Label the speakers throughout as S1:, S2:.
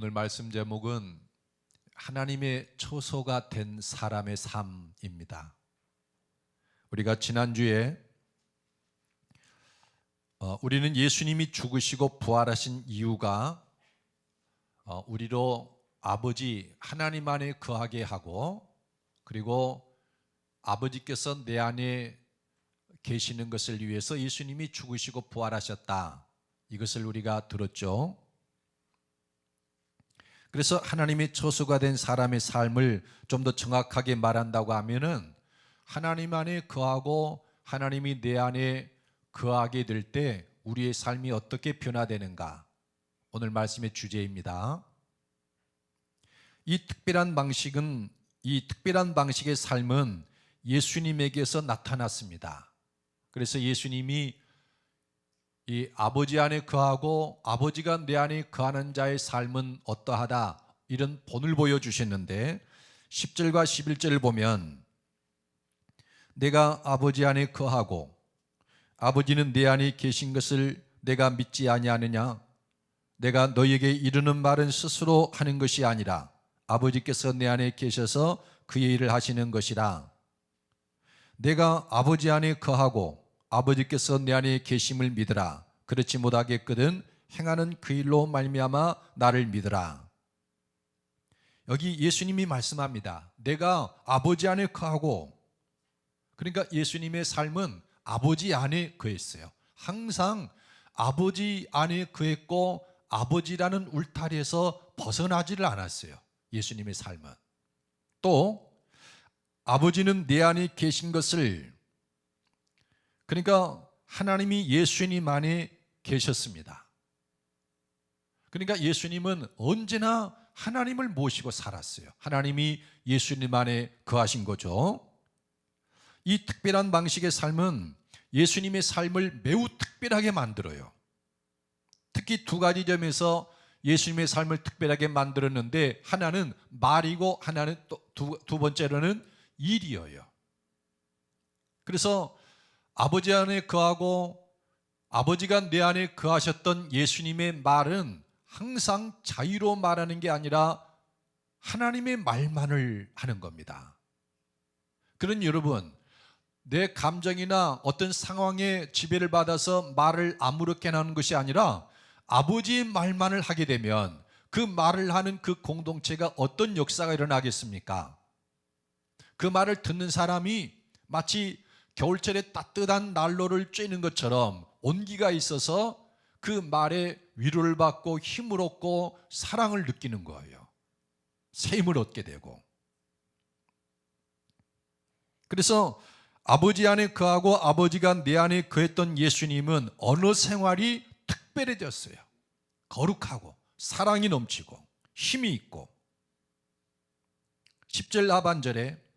S1: 오늘 말씀 제목은 하나님의 처소가 된 사람의 삶입니다. 우리가 지난주에 우리는 예수님이 죽으시고 부활하신 이유가 우리로 아버지 하나님 안에 거하게 하고, 그리고 아버지께서 내 안에 계시는 것을 위해서 예수님이 죽으시고 부활하셨다, 이것을 우리가 들었죠. 그래서 하나님의 처소가 된 사람의 삶을 좀 더 정확하게 말한다고 하면은, 하나님 안에 거하고 하나님이 내 안에 거하게 될 때 우리의 삶이 어떻게 변화되는가, 오늘 말씀의 주제입니다. 이 특별한 방식의 삶은 예수님에게서 나타났습니다. 그래서 예수님이 이 아버지 안에 거하고 아버지가 내 안에 거하는 자의 삶은 어떠하다, 이런 본을 보여주셨는데, 10절과 11절을 보면 내가 아버지 안에 거하고 아버지는 내 안에 계신 것을 내가 믿지 아니하느냐? 내가 너에게 이르는 말은 스스로 하는 것이 아니라 아버지께서 내 안에 계셔서 그의 일을 하시는 것이라. 내가 아버지 안에 거하고 아버지께서 내 안에 계심을 믿으라. 그렇지 못하겠거든 행하는 그 일로 말미암아 나를 믿으라. 여기 예수님이 말씀합니다. 내가 아버지 안에 거하고, 그러니까 예수님의 삶은 아버지 안에 거했어요. 항상 아버지 안에 거했고 아버지라는 울타리에서 벗어나지를 않았어요. 예수님의 삶은. 또 아버지는 내 안에 계신 것을, 그러니까 하나님이 예수님 안에 계셨습니다. 그러니까 예수님은 언제나 하나님을 모시고 살았어요. 하나님이 예수님 안에 거하신 거죠. 이 특별한 방식의 삶은 예수님의 삶을 매우 특별하게 만들어요. 특히 두 가지 점에서 예수님의 삶을 특별하게 만들었는데, 하나는 말이고 하나는 또 두 번째로는 일이에요. 그래서 아버지 안에 거하고 아버지가 내 안에 거하셨던 예수님의 말은 항상 자유로 말하는 게 아니라 하나님의 말만을 하는 겁니다. 그런 여러분, 내 감정이나 어떤 상황에 지배를 받아서 말을 아무렇게나 하는 것이 아니라 아버지의 말만을 하게 되면 그 말을 하는 그 공동체가 어떤 역사가 일어나겠습니까? 그 말을 듣는 사람이 마치 겨울철에 따뜻한 난로를 쬐는 것처럼 온기가 있어서 그 말에 위로를 받고 힘을 얻고 사랑을 느끼는 거예요. 새 힘을 얻게 되고. 그래서 아버지 안에 거하고 아버지가 내 안에 거했던 예수님은 언어 생활이 특별해졌어요. 거룩하고 사랑이 넘치고 힘이 있고. 10절 하반절에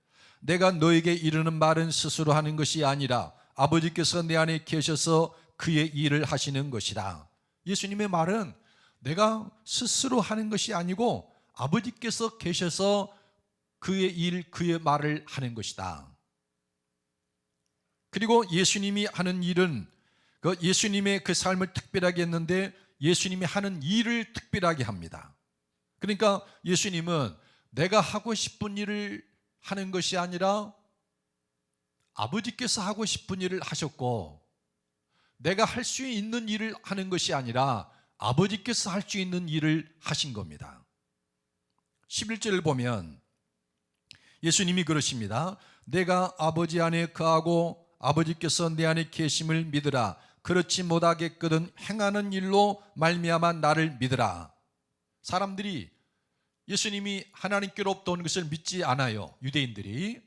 S1: 내가 너에게 이르는 말은 스스로 하는 것이 아니라 아버지께서 내 안에 계셔서 그의 일을 하시는 것이라. 예수님의 말은 내가 스스로 하는 것이 아니고 아버지께서 계셔서 그의 일, 그의 말을 하는 것이다. 그리고 예수님이 하는 일은 예수님의 그 삶을 특별하게 했는데 예수님이 하는 일을 특별하게 합니다. 그러니까 예수님은 내가 하고 싶은 일을 하는 것이 아니라 아버지께서 하고 싶은 일을 하셨고, 내가 할 수 있는 일을 하는 것이 아니라 아버지께서 할 수 있는 일을 하신 겁니다. 11절을 보면 예수님이 그러십니다. 내가 아버지 안에 거하고 아버지께서 내 안에 계심을 믿으라. 그렇지 못하겠거든 행하는 일로 말미암아 나를 믿으라. 사람들이 예수님이 하나님께로부터 온 것을 믿지 않아요. 유대인들이.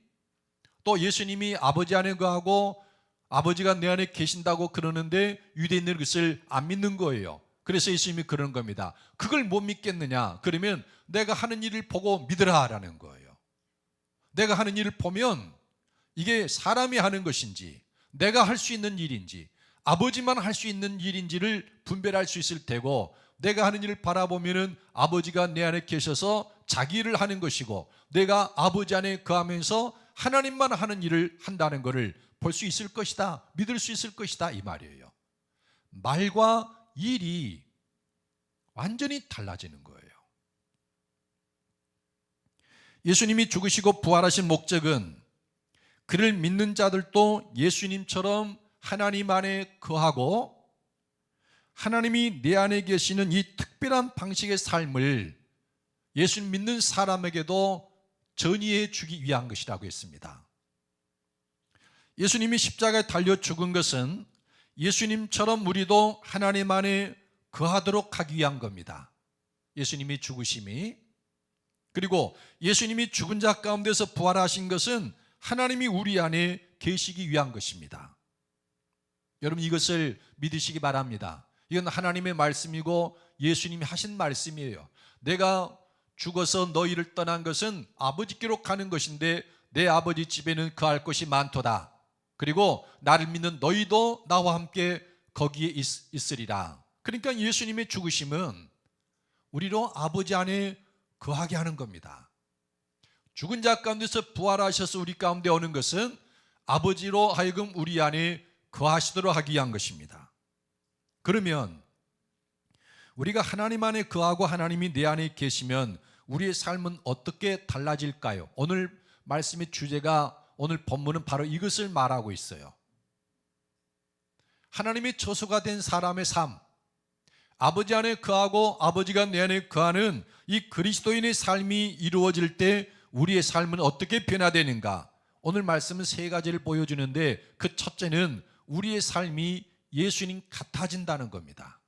S1: 또 예수님이 아버지 안에 거하고 아버지가 내 안에 계신다고 그러는데 유대인들은 그것을 안 믿는 거예요. 그래서 예수님이 그러는 겁니다. 그걸 못 믿겠느냐? 그러면 내가 하는 일을 보고 믿으라라는 거예요. 내가 하는 일을 보면 이게 사람이 하는 것인지 내가 할 수 있는 일인지 아버지만 할 수 있는 일인지를 분별할 수 있을 테고, 내가 하는 일을 바라보면은 아버지가 내 안에 계셔서 자기 일을 하는 것이고 내가 아버지 안에 거하면서 하나님만 하는 일을 한다는 것을 볼 수 있을 것이다, 믿을 수 있을 것이다, 이 말이에요. 말과 일이 완전히 달라지는 거예요. 예수님이 죽으시고 부활하신 목적은 그를 믿는 자들도 예수님처럼 하나님 안에 거하고 하나님이 내 안에 계시는 이 특별한 방식의 삶을 예수님 믿는 사람에게도 전이해 주기 위한 것이라고 했습니다. 예수님이 십자가에 달려 죽은 것은 예수님처럼 우리도 하나님 안에 거하도록 하기 위한 겁니다. 예수님이 죽으심이, 그리고 예수님이 죽은 자 가운데서 부활하신 것은 하나님이 우리 안에 계시기 위한 것입니다. 여러분, 이것을 믿으시기 바랍니다. 이건 하나님의 말씀이고 예수님이 하신 말씀이에요. 내가 죽어서 너희를 떠난 것은 아버지께로 가는 것인데 내 아버지 집에는 거할 것이 많도다. 그리고 나를 믿는 너희도 나와 함께 거기에 있으리라. 그러니까 예수님의 죽으심은 우리로 아버지 안에 거하게 하는 겁니다. 죽은 자 가운데서 부활하셔서 우리 가운데 오는 것은 아버지로 하여금 우리 안에 거하시도록 하기 위한 것입니다. 그러면 우리가 하나님 안에 거하고 하나님이 내 안에 계시면 우리의 삶은 어떻게 달라질까요? 오늘 말씀의 주제가, 오늘 본문은 바로 이것을 말하고 있어요. 하나님의 처소가 된 사람의 삶, 아버지 안에 거하고 아버지가 내 안에 거하는 이 그리스도인의 삶이 이루어질 때 우리의 삶은 어떻게 변화되는가? 오늘 말씀은 세 가지를 보여주는데 그 첫째는 우리의 삶이 예수님 같아진다는 겁니다.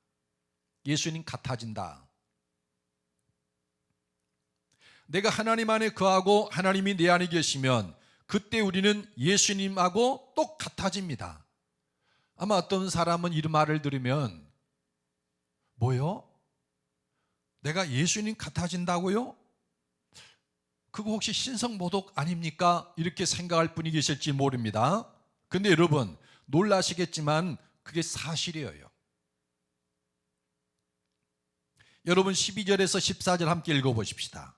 S1: 예수님 같아진다. 내가 하나님 안에 거하고 하나님이 내 안에 계시면 그때 우리는 예수님하고 똑같아집니다. 아마 어떤 사람은 이 말을 들으면 뭐요? 내가 예수님 같아진다고요? 그거 혹시 신성모독 아닙니까? 이렇게 생각할 분이 계실지 모릅니다. 근데 여러분, 놀라시겠지만 그게 사실이에요. 여러분, 12절에서 14절 함께 읽어보십시다.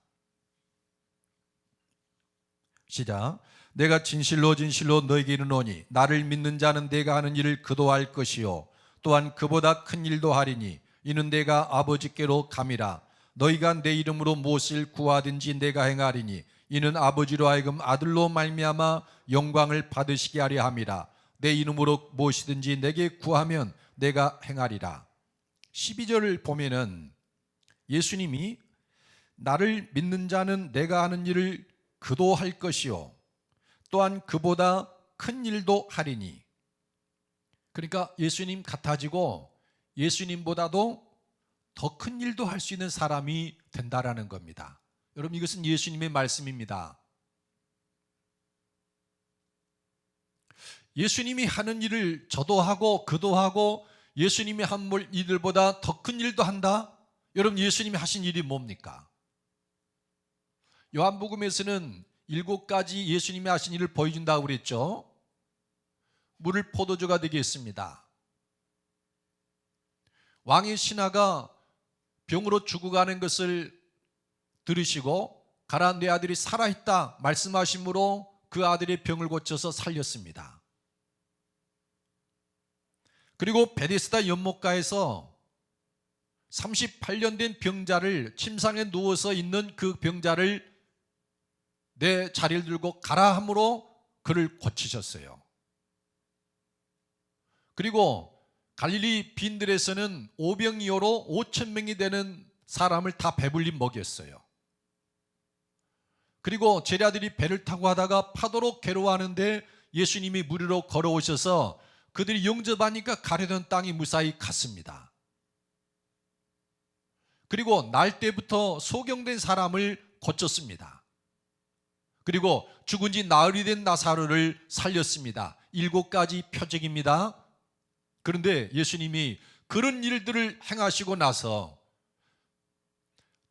S1: 시작. 내가 진실로 진실로 너에게 이르노니 나를 믿는 자는 내가 하는 일을 그도 할 것이요 또한 그보다 큰 일도 하리니 이는 내가 아버지께로 감이라. 너희가 내 이름으로 무엇을 구하든지 내가 행하리니 이는 아버지로 하여금 아들로 말미암아 영광을 받으시게 하려 함이라. 내 이름으로 무엇이든지 내게 구하면 내가 행하리라. 12절을 보면은 예수님이 나를 믿는 자는 내가 하는 일을 그도 할 것이요 또한 그보다 큰 일도 하리니, 그러니까 예수님 같아지고 예수님보다도 더 큰 일도 할 수 있는 사람이 된다라는 겁니다. 여러분, 이것은 예수님의 말씀입니다. 예수님이 하는 일을 저도 하고 그도 하고 예수님이 한 일들보다 더 큰 일도 한다? 여러분, 예수님이 하신 일이 뭡니까? 요한복음에서는 7가지 예수님이 하신 일을 보여준다고 그랬죠. 물을 포도주가 되게 했습니다. 왕의 신하가 병으로 죽어가는 것을 들으시고 가라 내 아들이 살아있다 말씀하심으로 그 아들의 병을 고쳐서 살렸습니다. 그리고 베데스다 연못가에서 38년 된 병자를, 침상에 누워서 있는 그 병자를 내 자리를 들고 가라 함으로 그를 고치셨어요. 그리고 갈릴리 빈들에서는 오병이어로 5,000명이 되는 사람을 다 배불리 먹였어요. 그리고 제자들이 배를 타고 하다가 파도로 괴로워하는데 예수님이 물 위로 걸어오셔서 그들이 영접하니까 가려던 땅이 무사히 갔습니다. 그리고 날 때부터 소경된 사람을 고쳤습니다. 그리고 죽은 지 나흘이 된 나사로를 살렸습니다. 7가지 표적입니다. 그런데 예수님이 그런 일들을 행하시고 나서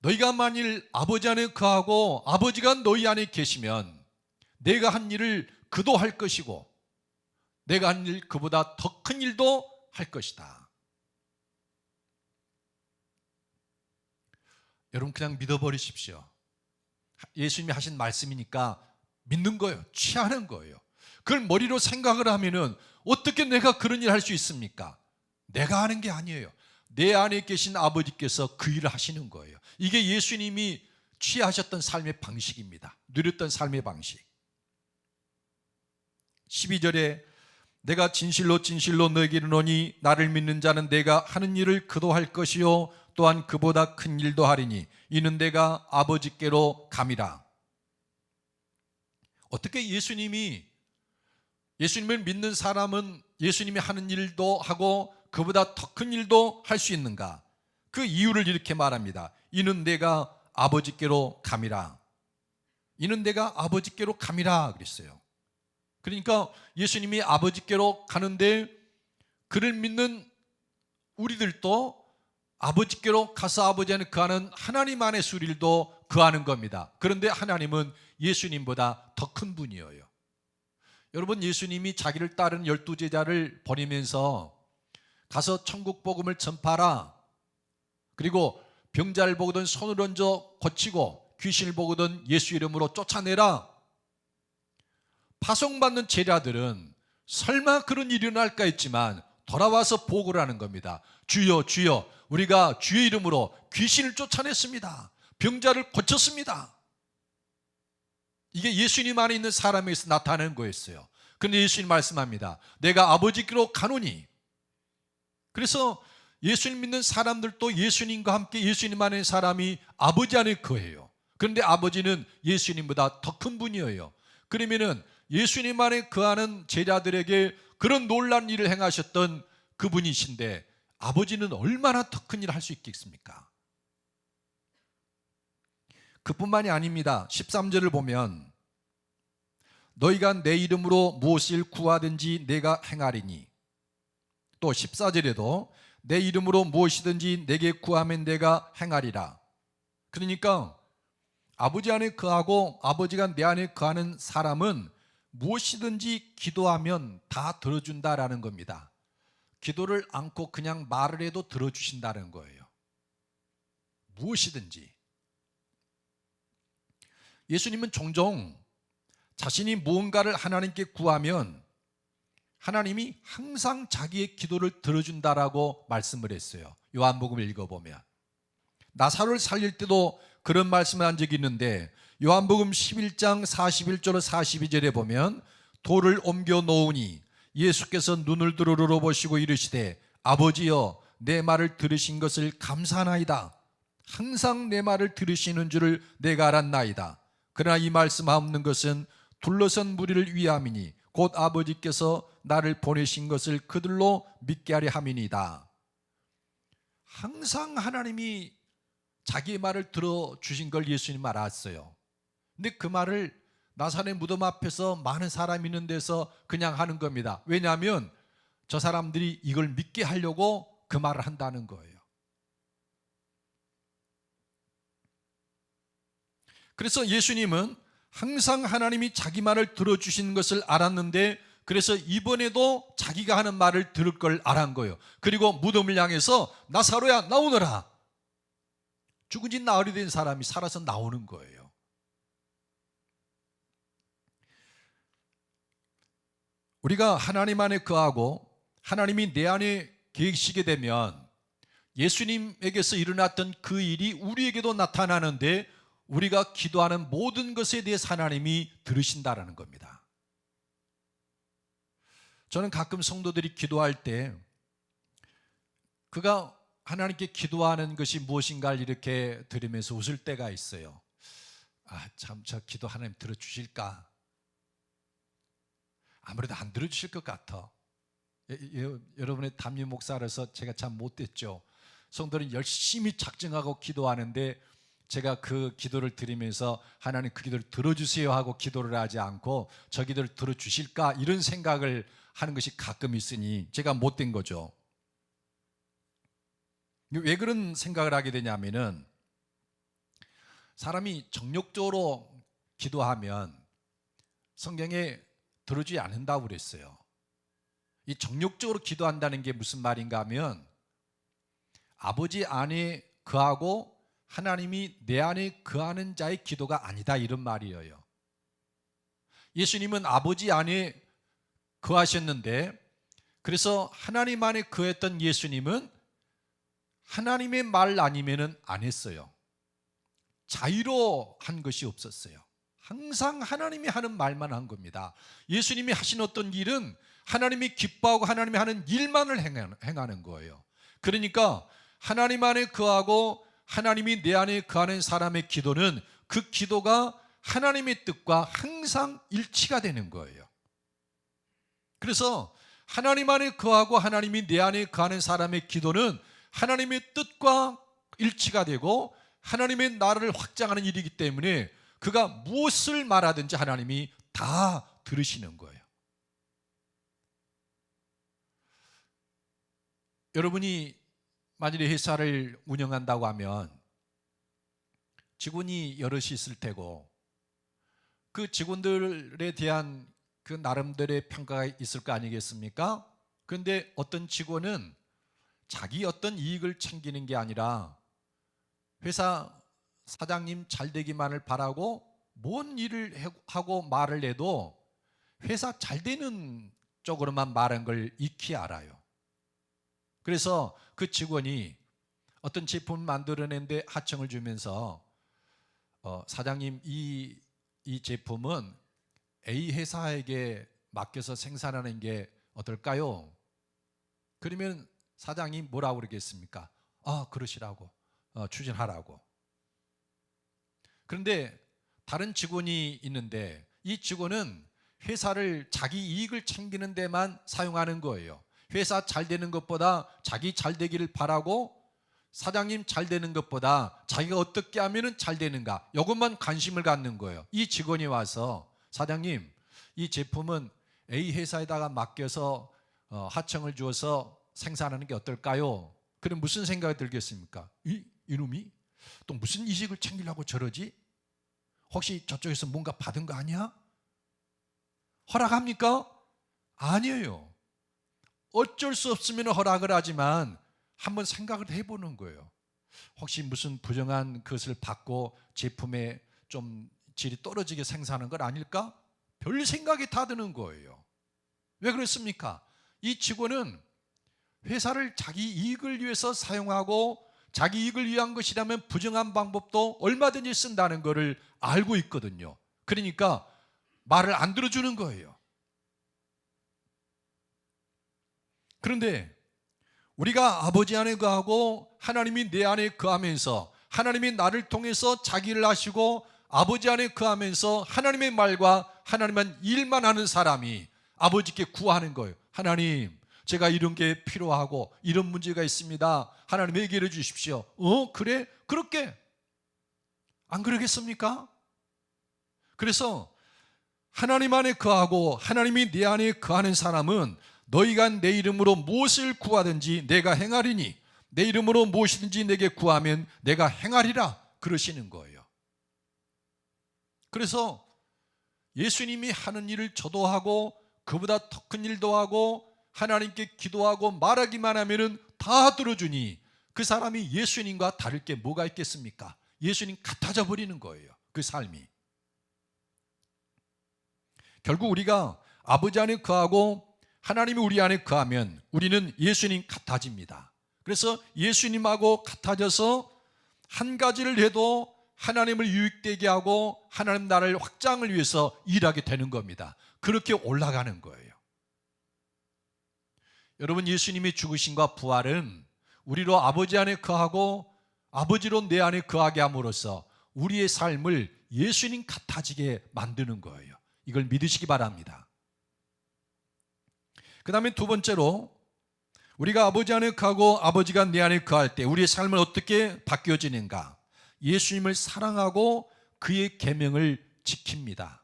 S1: 너희가 만일 아버지 안에 거하고 아버지가 너희 안에 계시면 내가 한 일을 그도 할 것이고 내가 한 일 그보다 더 큰 일도 할 것이다. 여러분, 그냥 믿어버리십시오. 예수님이 하신 말씀이니까 믿는 거예요. 취하는 거예요. 그걸 머리로 생각을 하면은 어떻게 내가 그런 일을 할 수 있습니까? 내가 하는 게 아니에요. 내 안에 계신 아버지께서 그 일을 하시는 거예요. 이게 예수님이 취하셨던 삶의 방식입니다. 누렸던 삶의 방식. 12절에 내가 진실로 진실로 너에게 이르노니 나를 믿는 자는 내가 하는 일을 그도 할 것이요 또한 그보다 큰 일도 하리니 이는 내가 아버지께로 감이라. 어떻게 예수님을 믿는 사람은 예수님이 하는 일도 하고 그보다 더 큰 일도 할 수 있는가? 그 이유를 이렇게 말합니다. 이는 내가 아버지께로 감이라. 이는 내가 아버지께로 감이라 그랬어요. 그러니까 예수님이 아버지께로 가는데 그를 믿는 우리들도 아버지께로 가서 아버지 안에 거하는 하나님 안의 수리도 거하는 겁니다. 그런데 하나님은 예수님보다 더 큰 분이에요. 여러분, 예수님이 자기를 따르는 12제자를 보내면서 가서 천국 복음을 전파하라, 그리고 병자를 보거든 손을 얹어 고치고 귀신을 보거든 예수 이름으로 쫓아내라. 파송받는 제자들은 설마 그런 일이 일어날까 했지만 돌아와서 보고를 하는 겁니다. 주여 주여, 우리가 주의 이름으로 귀신을 쫓아냈습니다. 병자를 고쳤습니다. 이게 예수님 안에 있는 사람에게서 나타나는 거였어요. 그런데 예수님 말씀합니다. 내가 아버지께로 가노니. 그래서 예수님 믿는 사람들도 예수님과 함께 예수님 안에 사람이 아버지 안에 거해요. 그런데 아버지는 예수님보다 더 큰 분이에요. 그러면은 예수님 안에 거하는 제자들에게 그런 놀라운 일을 행하셨던 그분이신데 아버지는 얼마나 더 큰 일을 할 수 있겠습니까? 그뿐만이 아닙니다. 13절을 보면 너희가 내 이름으로 무엇을 구하든지 내가 행하리니, 또 14절에도 내 이름으로 무엇이든지 내게 구하면 내가 행하리라. 그러니까 아버지 안에 거하고 아버지가 내 안에 거하는 사람은 무엇이든지 기도하면 다 들어준다라는 겁니다. 기도를 않고 그냥 말을 해도 들어주신다는 거예요. 무엇이든지. 예수님은 종종 자신이 무언가를 하나님께 구하면 하나님이 항상 자기의 기도를 들어준다라고 말씀을 했어요. 요한복음을 읽어보면 나사로를 살릴 때도 그런 말씀을 한 적이 있는데 요한복음 11장 41절 42절에 보면 돌을 옮겨 놓으니 예수께서 눈을 들어 보시고 이르시되 아버지여 내 말을 들으신 것을 감사하나이다. 항상 내 말을 들으시는 줄을 내가 알았나이다. 그러나 이 말씀 없는 것은 둘러선 무리를 위함이니 곧 아버지께서 나를 보내신 것을 그들로 믿게 하려 함이니이다. 항상 하나님이 자기의 말을 들어주신 걸 예수님 알았어요. 근데 그 말을 나사렛 무덤 앞에서 많은 사람이 있는 데서 그냥 하는 겁니다. 왜냐하면 저 사람들이 이걸 믿게 하려고 그 말을 한다는 거예요. 그래서 예수님은 항상 하나님이 자기 말을 들어주시는 것을 알았는데 그래서 이번에도 자기가 하는 말을 들을 걸 알은 거예요. 그리고 무덤을 향해서 나사로야 나오너라. 죽은 지 나흘이 된 사람이 살아서 나오는 거예요. 우리가 하나님 안에 거하고 하나님이 내 안에 계시게 되면 예수님에게서 일어났던 그 일이 우리에게도 나타나는데 우리가 기도하는 모든 것에 대해서 하나님이 들으신다라는 겁니다. 저는 가끔 성도들이 기도할 때 그가 하나님께 기도하는 것이 무엇인가를 이렇게 들으면서 웃을 때가 있어요. 참 저 기도 하나님 들어주실까? 아무래도 안 들어주실 것 같아. 여러분의 담임 목사로서 제가 참 못됐죠. 성도는 열심히 작정하고 기도하는데 제가 그 기도를 드리면서 하나님 그 기도를 들어주세요 하고 기도를 하지 않고 저 기도를 들어주실까 이런 생각을 하는 것이 가끔 있으니 제가 못된 거죠. 왜 그런 생각을 하게 되냐면은 사람이 정욕적으로 기도하면 성경에 들어주지 않는다고 그랬어요. 이 정욕적으로 기도한다는 게 무슨 말인가 하면 아버지 안에 거하고 하나님이 내 안에 거하는 자의 기도가 아니다 이런 말이에요. 예수님은 아버지 안에 거하셨는데 그래서 하나님 안에 거했던 예수님은 하나님의 말 아니면은 안 했어요. 자의로 한 것이 없었어요. 항상 하나님이 하는 말만 한 겁니다. 예수님이 하신 어떤 일은 하나님이 기뻐하고 하나님이 하는 일만을 행하는 거예요. 그러니까 하나님 안에 거하고 하나님이 내 안에 거하는 사람의 기도는 그 기도가 하나님의 뜻과 항상 일치가 되는 거예요. 그래서 하나님 안에 거하고 하나님이 내 안에 거하는 사람의 기도는 하나님의 뜻과 일치가 되고 하나님의 나라를 확장하는 일이기 때문에 그가 무엇을 말하든지 하나님이 다 들으시는 거예요. 여러분이 만일에 회사를 운영한다고 하면 직원이 여럿이 있을 테고 그 직원들에 대한 그 나름대로의 평가가 있을 거 아니겠습니까? 그런데 어떤 직원은 자기 어떤 이익을 챙기는 게 아니라 회사 사장님 잘 되기만을 바라고 뭔 일을 하고 말을 해도 회사 잘 되는 쪽으로만 말한 걸 익히 알아요. 그래서 그 직원이 어떤 제품을 만들어낸데 하청을 주면서 사장님 이 제품은 A 회사에게 맡겨서 생산하는 게 어떨까요? 그러면 사장이 뭐라고 그러겠습니까? 그러시라고 추진하라고. 그런데 다른 직원이 있는데 이 직원은 회사를 자기 이익을 챙기는 데만 사용하는 거예요. 회사 잘 되는 것보다 자기 잘 되기를 바라고 사장님 잘 되는 것보다 자기가 어떻게 하면 잘 되는가 이것만 관심을 갖는 거예요. 이 직원이 와서 사장님 이 제품은 A 회사에다가 맡겨서 하청을 주어서 생산하는 게 어떨까요? 그럼 무슨 생각이 들겠습니까? 이놈이 또 무슨 이익을 챙기려고 저러지? 혹시 저쪽에서 뭔가 받은 거 아니야? 허락합니까? 아니에요. 어쩔 수 없으면 허락을 하지만 한번 생각을 해보는 거예요. 혹시 무슨 부정한 것을 받고 제품의 좀 질이 떨어지게 생산하는 건 아닐까? 별 생각이 다 드는 거예요. 왜 그렇습니까? 이 직원은 회사를 자기 이익을 위해서 사용하고 자기 이익을 위한 것이라면 부정한 방법도 얼마든지 쓴다는 것을 알고 있거든요. 그러니까 말을 안 들어주는 거예요. 그런데 우리가 아버지 안에 거하고 하나님이 내 안에 거하면서 하나님이 나를 통해서 자기를 하시고 아버지 안에 거하면서 하나님의 말과 하나님만 일만 하는 사람이 아버지께 구하는 거예요. 하나님, 제가 이런 게 필요하고 이런 문제가 있습니다. 하나님 해결해 주십시오. 그래? 그렇게 안 그러겠습니까? 그래서 하나님 안에 거하고 하나님이 내 안에 거하는 사람은 너희가 내 이름으로 무엇을 구하든지 내가 행하리니 내 이름으로 무엇이든지 내게 구하면 내가 행하리라 그러시는 거예요. 그래서 예수님이 하는 일을 저도 하고 그보다 더 큰 일도 하고 하나님께 기도하고 말하기만 하면은 다 들어주니 그 사람이 예수님과 다를 게 뭐가 있겠습니까? 예수님 같아져 버리는 거예요. 그 삶이. 결국 우리가 아버지 안에 거하고 하나님이 우리 안에 거하면 우리는 예수님 같아집니다. 그래서 예수님하고 같아져서 한 가지를 해도 하나님을 유익되게 하고 하나님 나라를 확장을 위해서 일하게 되는 겁니다. 그렇게 올라가는 거예요. 여러분, 예수님의 죽으심과 부활은 우리로 아버지 안에 거하고 아버지로 내 안에 거하게 함으로써 우리의 삶을 예수님 같아지게 만드는 거예요. 이걸 믿으시기 바랍니다. 그 다음에 두 번째로 우리가 아버지 안에 거하고 아버지가 내 안에 거할 때 우리의 삶은 어떻게 바뀌어지는가? 예수님을 사랑하고 그의 계명을 지킵니다.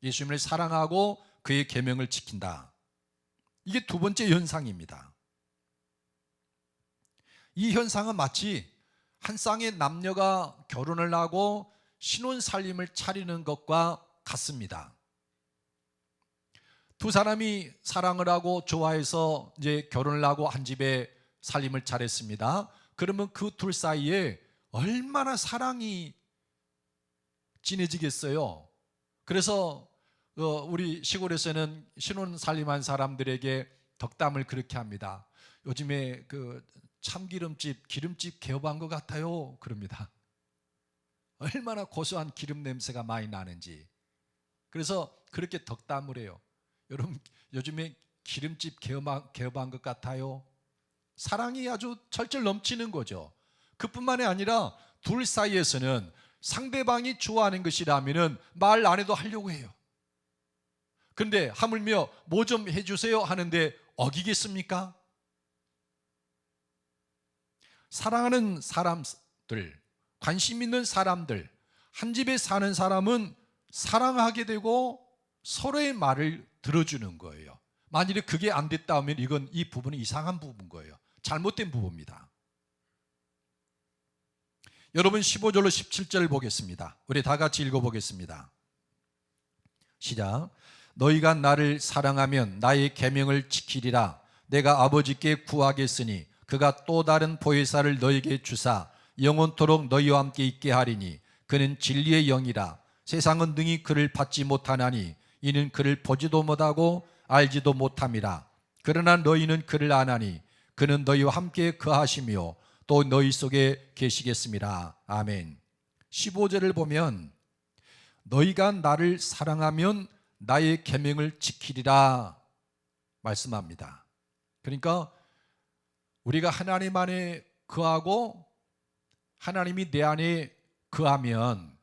S1: 예수님을 사랑하고 그의 계명을 지킨다. 이게 두 번째 현상입니다. 이 현상은 마치 한 쌍의 남녀가 결혼을 하고 신혼 살림을 차리는 것과 같습니다. 두 사람이 사랑을 하고 좋아해서 이제 결혼을 하고 한 집에 살림을 차렸습니다. 그러면 그 둘 사이에 얼마나 사랑이 진해지겠어요. 그래서 우리 시골에서는 신혼 살림한 사람들에게 덕담을 그렇게 합니다. 요즘에 그 참기름집, 기름집 개업한 것 같아요. 그럽니다. 얼마나 고소한 기름 냄새가 많이 나는지. 그래서 그렇게 덕담을 해요. 여러분, 요즘에 기름집 개업한 것 같아요. 사랑이 아주 철철 넘치는 거죠. 그뿐만이 아니라 둘 사이에서는 상대방이 좋아하는 것이라면 말 안 해도 하려고 해요. 그런데 하물며 뭐 좀 해주세요 하는데 어기겠습니까? 사랑하는 사람들, 관심 있는 사람들, 한 집에 사는 사람은 사랑하게 되고 서로의 말을 들어주는 거예요. 만일에 그게 안 됐다면 이 부분은 이상한 부분인 거예요. 잘못된 부분입니다. 여러분 15절로 17절 보겠습니다. 우리 다 같이 읽어보겠습니다. 시작. 너희가 나를 사랑하면 나의 계명을 지키리라. 내가 아버지께 구하겠으니 그가 또 다른 보혜사를 너희에게 주사 영원토록 너희와 함께 있게 하리니 그는 진리의 영이라. 세상은 능히 그를 받지 못하나니 이는 그를 보지도 못하고 알지도 못함이라. 그러나 너희는 그를 아나니 그는 너희와 함께 거하시며 또 너희 속에 계시겠습니다. 아멘. 15절을 보면 너희가 나를 사랑하면 나의 계명을 지키리라 말씀합니다. 그러니까 우리가 하나님 안에 거하고 하나님이 내 안에 거하면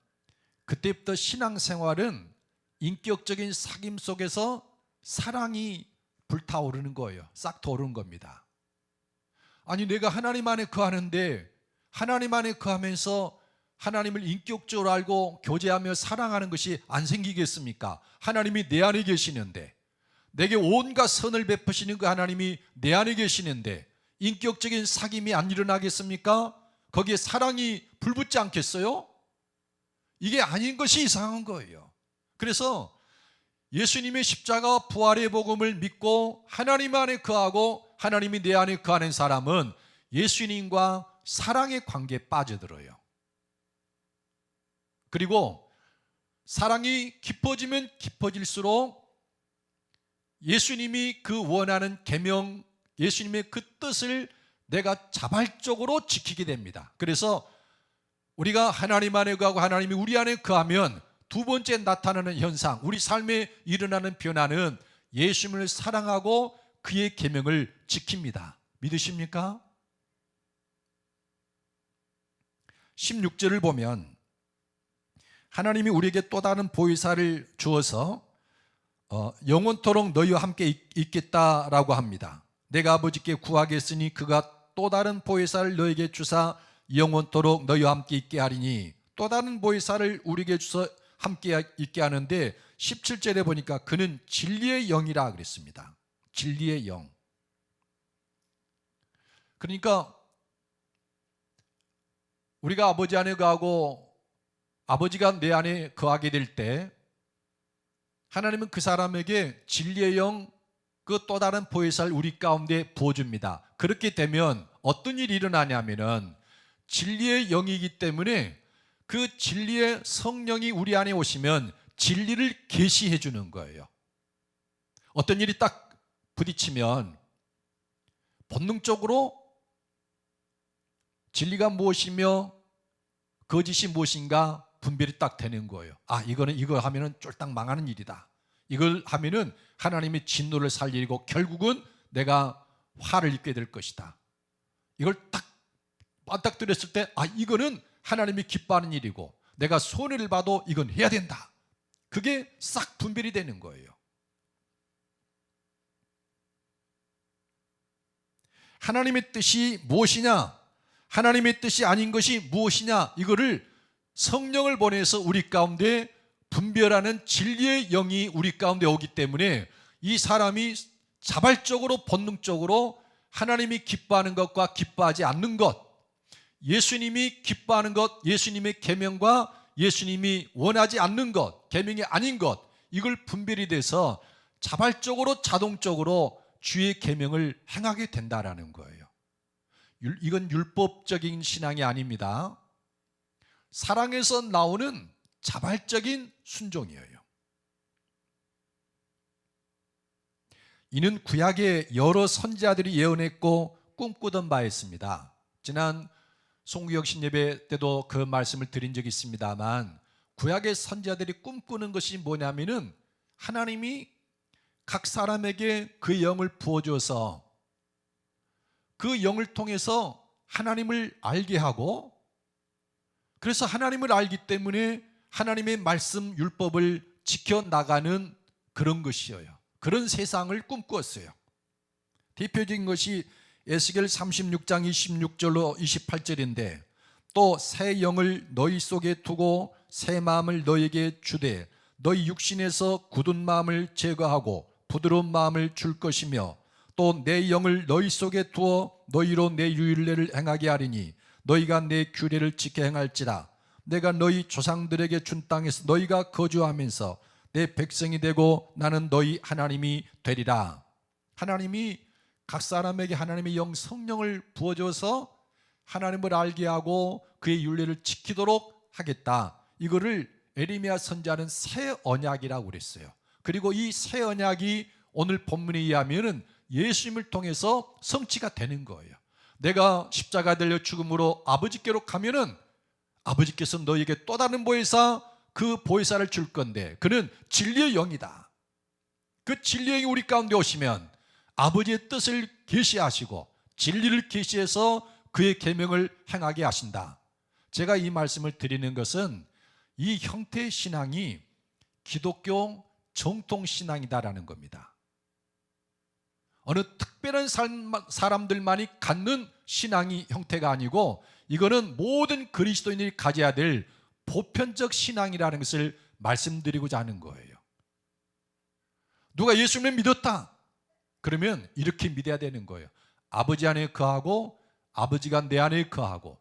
S1: 그때부터 신앙생활은 인격적인 사귐 속에서 사랑이 불타오르는 거예요. 싹 터오르는 겁니다. 아니 내가 하나님 안에 거하는데 하나님 안에 거하면서 하나님을 인격적으로 알고 교제하며 사랑하는 것이 안 생기겠습니까? 하나님이 내 안에 계시는데, 내게 온갖 선을 베푸시는 그 하나님이 내 안에 계시는데 인격적인 사귐이 안 일어나겠습니까? 거기에 사랑이 불붙지 않겠어요? 이게 아닌 것이 이상한 거예요. 그래서 예수님의 십자가 부활의 복음을 믿고 하나님 안에 거하고 하나님이 내 안에 거하는 사람은 예수님과 사랑의 관계에 빠져들어요. 그리고 사랑이 깊어지면 깊어질수록 예수님이 그 원하는 계명, 예수님의 그 뜻을 내가 자발적으로 지키게 됩니다. 그래서 우리가 하나님 안에 거하고 하나님이 우리 안에 거하면 두 번째 나타나는 현상, 우리 삶에 일어나는 변화는 예수님을 사랑하고 그의 계명을 지킵니다. 믿으십니까? 16절을 보면 하나님이 우리에게 또 다른 보혜사를 주어서 영원토록 너희와 함께 있겠다라고 합니다. 내가 아버지께 구하겠으니 그가 또 다른 보혜사를 너희에게 주사 영원토록 너희와 함께 있게 하리니, 또 다른 보혜사를 우리에게 주서 함께 있게 하는데 17절에 보니까 그는 진리의 영이라 그랬습니다. 진리의 영. 그러니까 우리가 아버지 안에 거하고 아버지가 내 안에 거하게 될 때 하나님은 그 사람에게 진리의 영, 그 또 다른 보혜사를 우리 가운데 부어줍니다. 그렇게 되면 어떤 일이 일어나냐면은 진리의 영이기 때문에 그 진리의 성령이 우리 안에 오시면 진리를 계시해 주는 거예요. 어떤 일이 딱 부딪히면 본능적으로 진리가 무엇이며 거짓이 무엇인가 분별이 딱 되는 거예요. 아, 이거 하면은 쫄딱 망하는 일이다. 이걸 하면은 하나님의 진노를 살리고 결국은 내가 화를 입게 될 것이다. 이걸 딱 맞닥뜨렸을 때, 아, 이거는 하나님이 기뻐하는 일이고 내가 손해를 봐도 이건 해야 된다. 그게 싹 분별이 되는 거예요. 하나님의 뜻이 무엇이냐, 하나님의 뜻이 아닌 것이 무엇이냐, 이거를 성령을 보내서 우리 가운데 분별하는 진리의 영이 우리 가운데 오기 때문에 이 사람이 자발적으로 본능적으로 하나님이 기뻐하는 것과 기뻐하지 않는 것, 예수님이 기뻐하는 것, 예수님의 계명과 예수님이 원하지 않는 것, 계명이 아닌 것, 이걸 분별이 돼서 자발적으로 자동적으로 주의 계명을 행하게 된다라는 거예요. 이건 율법적인 신앙이 아닙니다. 사랑에서 나오는 자발적인 순종이에요. 이는 구약의 여러 선지자들이 예언했고 꿈꾸던 바였습니다. 지난 송구역 신예배 때도 그 말씀을 드린 적이 있습니다만, 구약의 선지자들이 꿈꾸는 것이 뭐냐면은 하나님이 각 사람에게 그 영을 부어줘서 그 영을 통해서 하나님을 알게 하고, 그래서 하나님을 알기 때문에 하나님의 말씀 율법을 지켜나가는 그런 것이에요. 그런 세상을 꿈꾸었어요. 대표적인 것이 에스겔 36장 26절로 28절인데, 또 새 영을 너희 속에 두고 새 마음을 너희에게 주되 너희 육신에서 굳은 마음을 제거하고 부드러운 마음을 줄 것이며, 또 내 영을 너희 속에 두어 너희로 내 율례를 행하게 하리니 너희가 내 규례를 지켜 행할지라. 내가 너희 조상들에게 준 땅에서 너희가 거주하면서 내 백성이 되고 나는 너희 하나님이 되리라. 하나님이 각 사람에게 하나님의 영 성령을 부어줘서 하나님을 알게 하고 그의 율례를 지키도록 하겠다. 이거를 에레미야 선지자는 새 언약이라고 그랬어요. 그리고 이 새 언약이 오늘 본문에 의하면은 예수님을 통해서 성취가 되는 거예요. 내가 십자가 달려 죽음으로 아버지께로 가면은 아버지께서 너에게 또 다른 보혜사, 그 보혜사를 줄 건데 그는 진리의 영이다. 그 진리의 영이 우리 가운데 오시면 아버지의 뜻을 계시하시고 진리를 계시해서 그의 계명을 행하게 하신다. 제가 이 말씀을 드리는 것은 이 형태의 신앙이 기독교 정통 신앙이다라는 겁니다. 어느 특별한 사람들만이 갖는 신앙이 형태가 아니고, 이거는 모든 그리스도인이 가져야 될 보편적 신앙이라는 것을 말씀드리고자 하는 거예요. 누가 예수님을 믿었다 그러면 이렇게 믿어야 되는 거예요. 아버지 안에 거하고 아버지가 내 안에 거하고,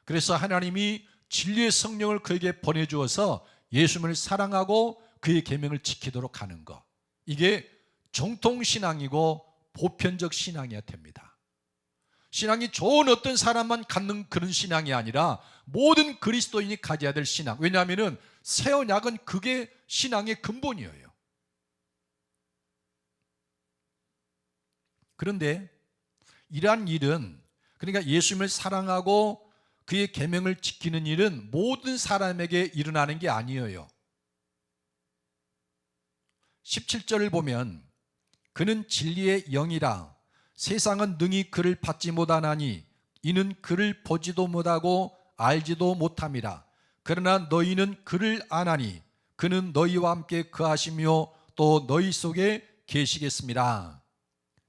S1: 그래서 하나님이 진리의 성령을 그에게 보내주어서 예수님을 사랑하고 그의 계명을 지키도록 하는 것, 이게 정통신앙이고 보편적 신앙이어야 됩니다. 신앙이 좋은 어떤 사람만 갖는 그런 신앙이 아니라 모든 그리스도인이 가져야 될 신앙. 왜냐하면 새 언약은 그게 신앙의 근본이에요. 그런데 이러한 일은, 그러니까 예수님을 사랑하고 그의 계명을 지키는 일은 모든 사람에게 일어나는 게 아니에요. 17절을 보면 그는 진리의 영이라 세상은 능히 그를 받지 못하나니 이는 그를 보지도 못하고 알지도 못함이라. 그러나 너희는 그를 아나니 그는 너희와 함께 거하시며 또 너희 속에 계시겠습니다.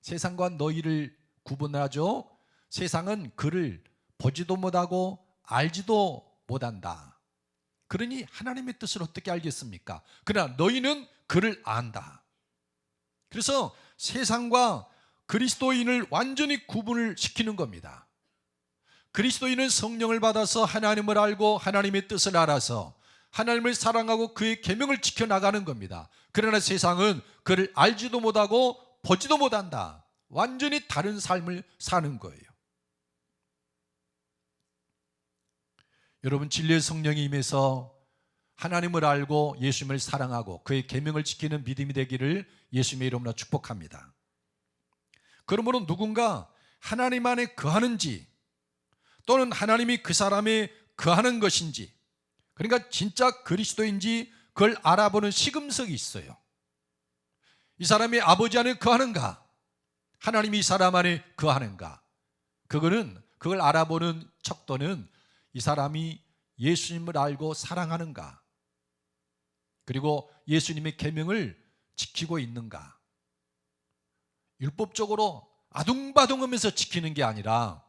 S1: 세상과 너희를 구분하죠. 세상은 그를 보지도 못하고 알지도 못한다. 그러니 하나님의 뜻을 어떻게 알겠습니까? 그러나 너희는 그를 안다. 그래서 세상과 그리스도인을 완전히 구분을 시키는 겁니다. 그리스도인은 성령을 받아서 하나님을 알고 하나님의 뜻을 알아서 하나님을 사랑하고 그의 계명을 지켜나가는 겁니다. 그러나 세상은 그를 알지도 못하고 보지도 못한다. 완전히 다른 삶을 사는 거예요. 여러분, 진리의 성령이 임해서 하나님을 알고 예수님을 사랑하고 그의 계명을 지키는 믿음이 되기를 예수님의 이름으로 축복합니다. 그러므로 누군가 하나님 안에 거하는지 또는 하나님이 그 사람에 거하는 것인지, 그러니까 진짜 그리스도인지 그걸 알아보는 시금석이 있어요. 이 사람이 아버지 안에 거하는가, 하나님이 이 사람 안에 거하는가, 그걸 알아보는 척도는 이 사람이 예수님을 알고 사랑하는가, 그리고 예수님의 계명을 지키고 있는가. 율법적으로 아둥바둥하면서 지키는 게 아니라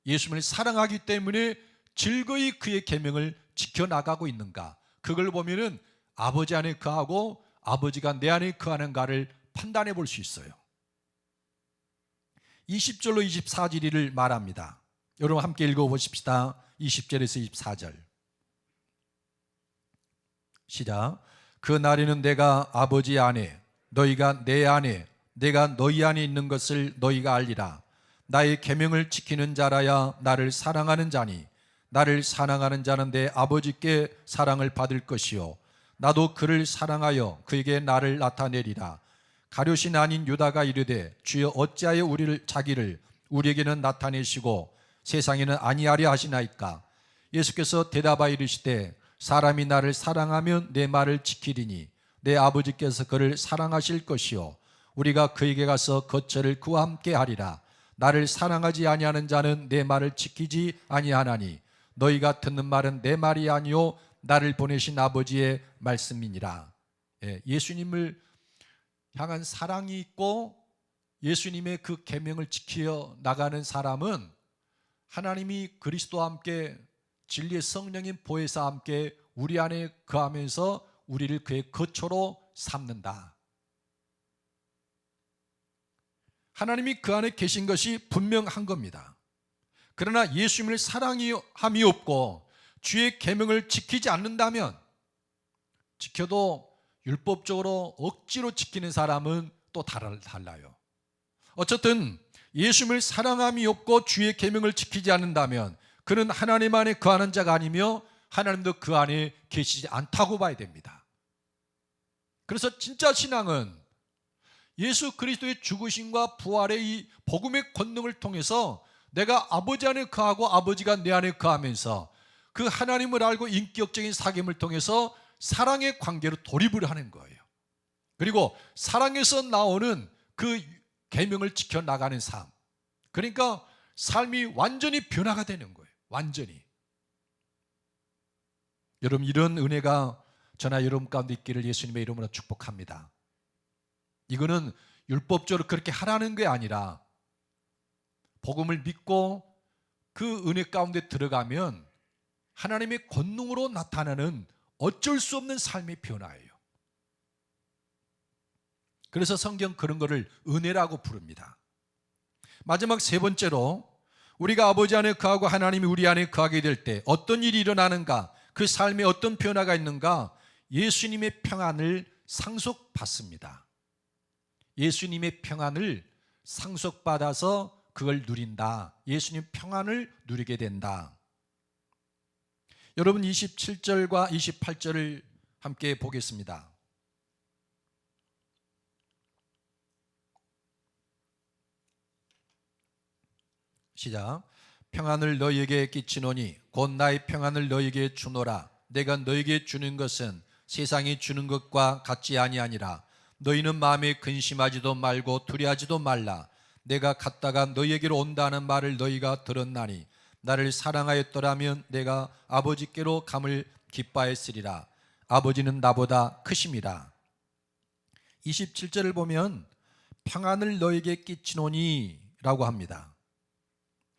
S1: 예수님을 사랑하기 때문에 즐거이 그의 계명을 지켜나가고 있는가, 그걸 보면은 아버지 안에 거하고 아버지가 내 안에 거하는가를 판단해 볼 수 있어요. 20절로 24절을 말합니다. 여러분 함께 읽어보십시다. 20절에서 24절 시작. 그 날에는 내가 아버지 안에 너희가 내 안에 내가 너희 안에 있는 것을 너희가 알리라. 나의 계명을 지키는 자라야 나를 사랑하는 자니 나를 사랑하는 자는 내 아버지께 사랑을 받을 것이요 나도 그를 사랑하여 그에게 나를 나타내리라. 가룟이 아닌 유다가 이르되 주여 어찌하여 자기를 우리에게는 나타내시고 세상에는 아니하려 하시나이까? 예수께서 대답하여 이르시되 사람이 나를 사랑하면 내 말을 지키리니 내 아버지께서 그를 사랑하실 것이요 우리가 그에게 가서 거처를 그와 함께 하리라. 나를 사랑하지 아니하는 자는 내 말을 지키지 아니하나니 너희가 듣는 말은 내 말이 아니요 나를 보내신 아버지의 말씀이니라. 예수님을 향한 사랑이 있고 예수님의 그 계명을 지켜 나가는 사람은 하나님이 그리스도와 함께 진리의 성령인 보혜사와 함께 우리 안에 거하면서 우리를 그의 거처로 삼는다. 하나님이 그 안에 계신 것이 분명한 겁니다. 그러나 예수님을 사랑함이 없고 주의 계명을 지키지 않는다면, 지켜도 율법적으로 억지로 지키는 사람은 또 달라요. 어쨌든 예수님을 사랑함이 없고 주의 계명을 지키지 않는다면 그는 하나님 안에 거하는 자가 아니며 하나님도 그 안에 계시지 않다고 봐야 됩니다. 그래서 진짜 신앙은 예수 그리스도의 죽으심과 부활의 이 복음의 권능을 통해서 내가 아버지 안에 거하고 아버지가 내 안에 거하면서 그 하나님을 알고 인격적인 사귐을 통해서 사랑의 관계로 돌입을 하는 거예요. 그리고 사랑에서 나오는 그 계명을 지켜나가는 삶, 그러니까 삶이 완전히 변화가 되는 거예요. 완전히. 여러분, 이런 은혜가 저나 여러분 가운데 있기를 예수님의 이름으로 축복합니다. 이거는 율법적으로 그렇게 하라는 게 아니라 복음을 믿고 그 은혜 가운데 들어가면 하나님의 권능으로 나타나는 어쩔 수 없는 삶의 변화예요. 그래서 성경 그런 거를 은혜라고 부릅니다. 마지막 세 번째로 우리가 아버지 안에 거하고 하나님이 우리 안에 거하게 될 때 어떤 일이 일어나는가, 그 삶에 어떤 변화가 있는가, 예수님의 평안을 상속받습니다. 예수님의 평안을 상속받아서 그걸 누린다. 예수님 평안을 누리게 된다. 여러분 27절과 28절을 함께 보겠습니다. 시작. 평안을 너희에게 끼치노니 곧 나의 평안을 너희에게 주노라. 내가 너희에게 주는 것은 세상이 주는 것과 같지 아니하니라. 너희는 마음에 근심하지도 말고 두려워하지도 말라. 내가 갔다가 너희에게로 온다는 말을 너희가 들었나니 나를 사랑하였더라면 내가 아버지께로 감을 기뻐했으리라. 아버지는 나보다 크심이라. 27절을 보면 평안을 너희에게 끼치노니 라고 합니다.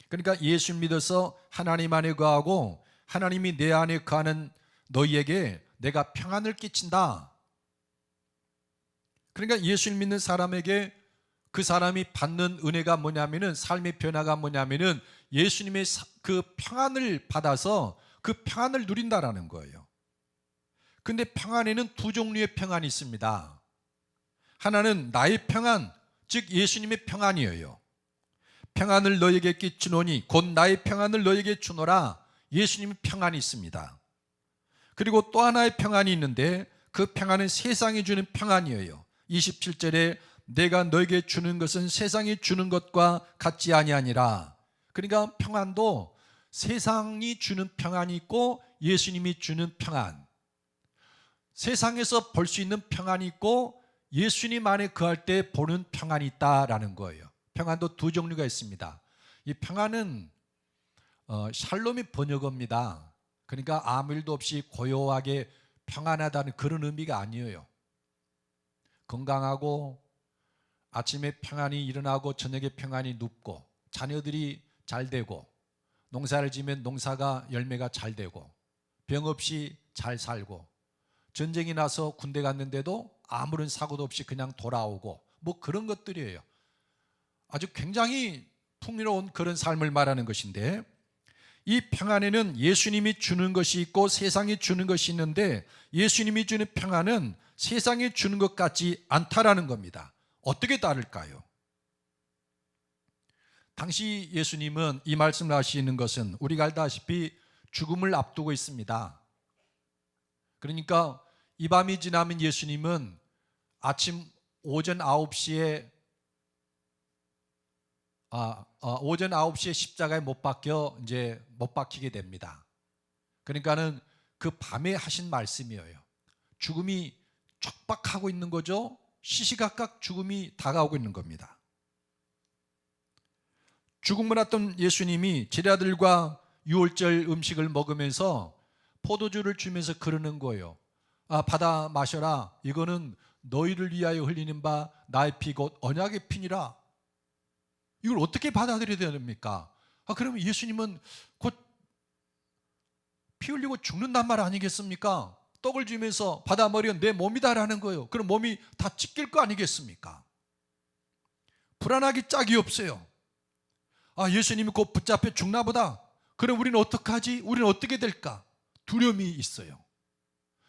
S1: 그러니까 예수 믿어서 하나님 안에 거하고 하나님이 내 안에 거하는 너희에게 내가 평안을 끼친다. 그러니까 예수를 믿는 사람에게 그 사람이 받는 은혜가 뭐냐면은, 삶의 변화가 뭐냐면은 예수님의 그 평안을 받아서 그 평안을 누린다라는 거예요. 근데 평안에는 두 종류의 평안이 있습니다. 하나는 나의 평안, 즉 예수님의 평안이에요. 평안을 너에게 끼치노니 곧 나의 평안을 너에게 주노라. 예수님의 평안이 있습니다. 그리고 또 하나의 평안이 있는데 그 평안은 세상이 주는 평안이에요. 27절에 내가 너에게 주는 것은 세상이 주는 것과 같지 아니하니라. 그러니까 평안도 세상이 주는 평안이 있고 예수님이 주는 평안, 세상에서 볼 수 있는 평안이 있고 예수님 안에 거할 때 보는 평안이 있다라는 거예요. 평안도 두 종류가 있습니다. 이 평안은 샬롬이 번역어입니다. 그러니까 아무 일도 없이 고요하게 평안하다는 그런 의미가 아니에요. 건강하고 아침에 평안이 일어나고 저녁에 평안이 눕고 자녀들이 잘 되고 농사를 지면 농사가 열매가 잘 되고 병 없이 잘 살고 전쟁이 나서 군대 갔는데도 아무런 사고도 없이 그냥 돌아오고 뭐 그런 것들이에요. 아주 굉장히 풍요로운 그런 삶을 말하는 것인데, 이 평안에는 예수님이 주는 것이 있고 세상이 주는 것이 있는데 예수님이 주는 평안은 세상이 주는 것 같지 않다라는 겁니다. 어떻게 다를까요? 당시 예수님은 이 말씀을 하시는 것은 우리가 알다시피 죽음을 앞두고 있습니다. 그러니까 이 밤이 지나면 예수님은 아침 오전 9시에 오전 9시에 십자가에 못 박히게 됩니다. 그러니까는 그 밤에 하신 말씀이에요. 죽음이 촉박하고 있는 거죠. 시시각각 죽음이 다가오고 있는 겁니다. 죽음을 앞둔 예수님이 제자들과 유월절 음식을 먹으면서 포도주를 주면서 그러는 거예요. 받아 마셔라. 이거는 너희를 위하여 흘리는 바 나의 피 곧 언약의 피니라. 이걸 어떻게 받아들여야 됩니까? 그러면 예수님은 곧 피 흘리고 죽는단 말 아니겠습니까? 떡을 주면서 받아 먹으면 내 몸이다라는 거예요. 그럼 몸이 다 찢길 거 아니겠습니까? 불안하기 짝이 없어요. 예수님이 곧 붙잡혀 죽나 보다. 그럼 우리는 어떡하지? 우리는 어떻게 될까? 두려움이 있어요.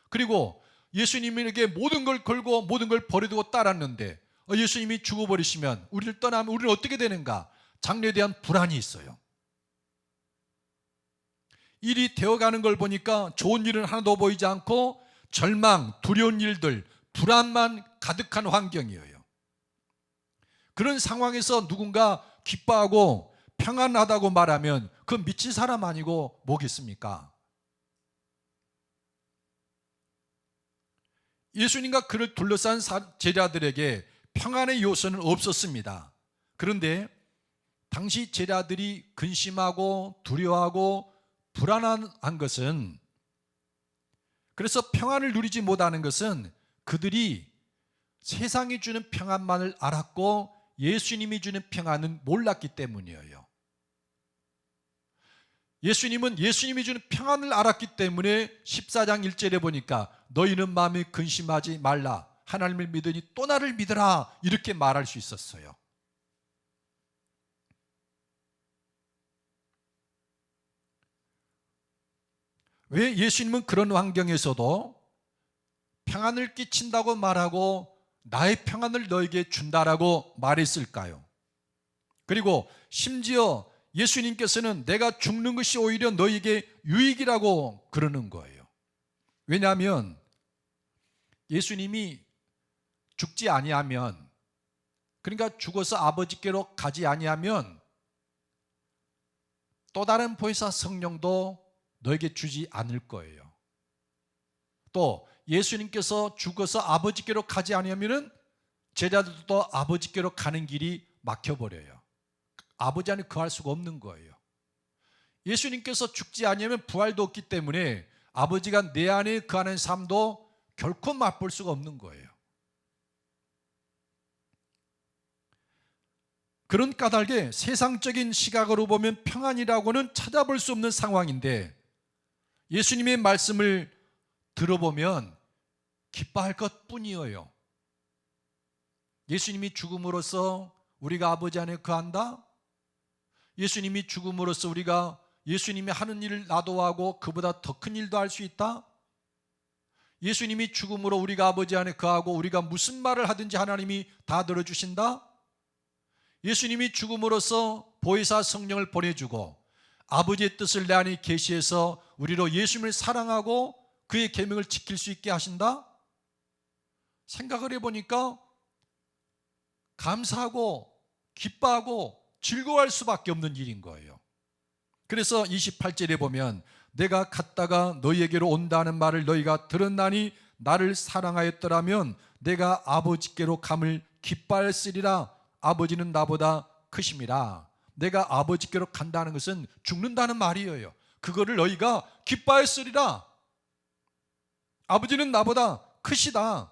S1: 그리고 예수님에게 모든 걸 걸고 모든 걸 버려두고 따랐는데 예수님이 죽어버리시면, 우리를 떠나면 우리는 어떻게 되는가? 장래에 대한 불안이 있어요. 일이 되어가는 걸 보니까 좋은 일은 하나도 보이지 않고 절망, 두려운 일들, 불안만 가득한 환경이에요. 그런 상황에서 누군가 기뻐하고 평안하다고 말하면 그건 미친 사람 아니고 뭐겠습니까? 예수님과 그를 둘러싼 제자들에게 평안의 요소는 없었습니다. 그런데 당시 제자들이 근심하고 두려워하고 불안한 것은, 그래서 평안을 누리지 못하는 것은 그들이 세상이 주는 평안만을 알았고 예수님이 주는 평안은 몰랐기 때문이에요. 예수님은 예수님이 주는 평안을 알았기 때문에 14장 1절에 보니까 너희는 마음에 근심하지 말라. 하나님을 믿으니 또 나를 믿으라. 이렇게 말할 수 있었어요. 왜 예수님은 그런 환경에서도 평안을 끼친다고 말하고 나의 평안을 너에게 준다라고 말했을까요? 그리고 심지어 예수님께서는 내가 죽는 것이 오히려 너에게 유익이라고 그러는 거예요. 왜냐하면 예수님이 죽지 아니하면, 그러니까 죽어서 아버지께로 가지 아니하면 또 다른 보혜사 성령도 너에게 주지 않을 거예요. 또 예수님께서 죽어서 아버지께로 가지 아니하면 제자들도 아버지께로 가는 길이 막혀버려요. 아버지 안에 거할 수가 없는 거예요. 예수님께서 죽지 아니하면 부활도 없기 때문에 아버지가 내 안에 거하는 삶도 결코 맛볼 수가 없는 거예요. 그런 까닭에 세상적인 시각으로 보면 평안이라고는 찾아볼 수 없는 상황인데, 예수님의 말씀을 들어보면 기뻐할 것뿐이에요. 예수님이 죽음으로써 우리가 아버지 안에 거한다? 예수님이 죽음으로써 우리가 예수님이 하는 일을 나도 하고 그보다 더 큰 일도 할 수 있다? 예수님이 죽음으로 우리가 아버지 안에 거하고 우리가 무슨 말을 하든지 하나님이 다 들어주신다? 예수님이 죽음으로써 보혜사 성령을 보내주고 아버지의 뜻을 내 안에 계시해서 우리로 예수님을 사랑하고 그의 계명을 지킬 수 있게 하신다? 생각을 해보니까 감사하고 기뻐하고 즐거워할 수밖에 없는 일인 거예요. 그래서 28절에 보면 내가 갔다가 너희에게로 온다는 말을 너희가 들었나니 나를 사랑하였더라면 내가 아버지께로 감을 기뻐하였으리라. 아버지는 나보다 크심이라. 내가 아버지께로 간다는 것은 죽는다는 말이에요. 그거를 너희가 기뻐하였으리라. 아버지는 나보다 크시다.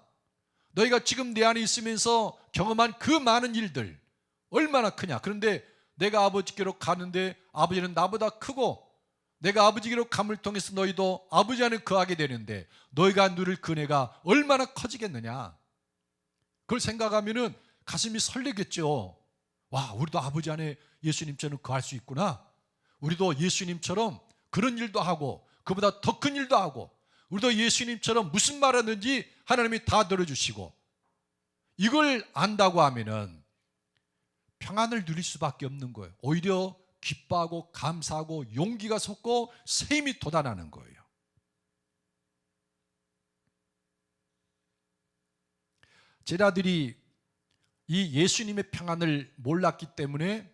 S1: 너희가 지금 내 안에 있으면서 경험한 그 많은 일들 얼마나 크냐. 그런데 내가 아버지께로 가는데 아버지는 나보다 크고 내가 아버지께로 감을 통해서 너희도 아버지 안에 거하게 되는데 너희가 누릴 그네가 얼마나 커지겠느냐. 그걸 생각하면은 가슴이 설레겠죠. 와, 우리도 아버지 안에 예수님처럼 거할 수 있구나. 우리도 예수님처럼 그런 일도 하고 그보다 더 큰 일도 하고 우리도 예수님처럼 무슨 말 하든지 하나님이 다 들어주시고, 이걸 안다고 하면은 평안을 누릴 수밖에 없는 거예요. 오히려 기뻐하고 감사하고 용기가 솟고 새 힘이 돋아나는 거예요. 제자들이 이 예수님의 평안을 몰랐기 때문에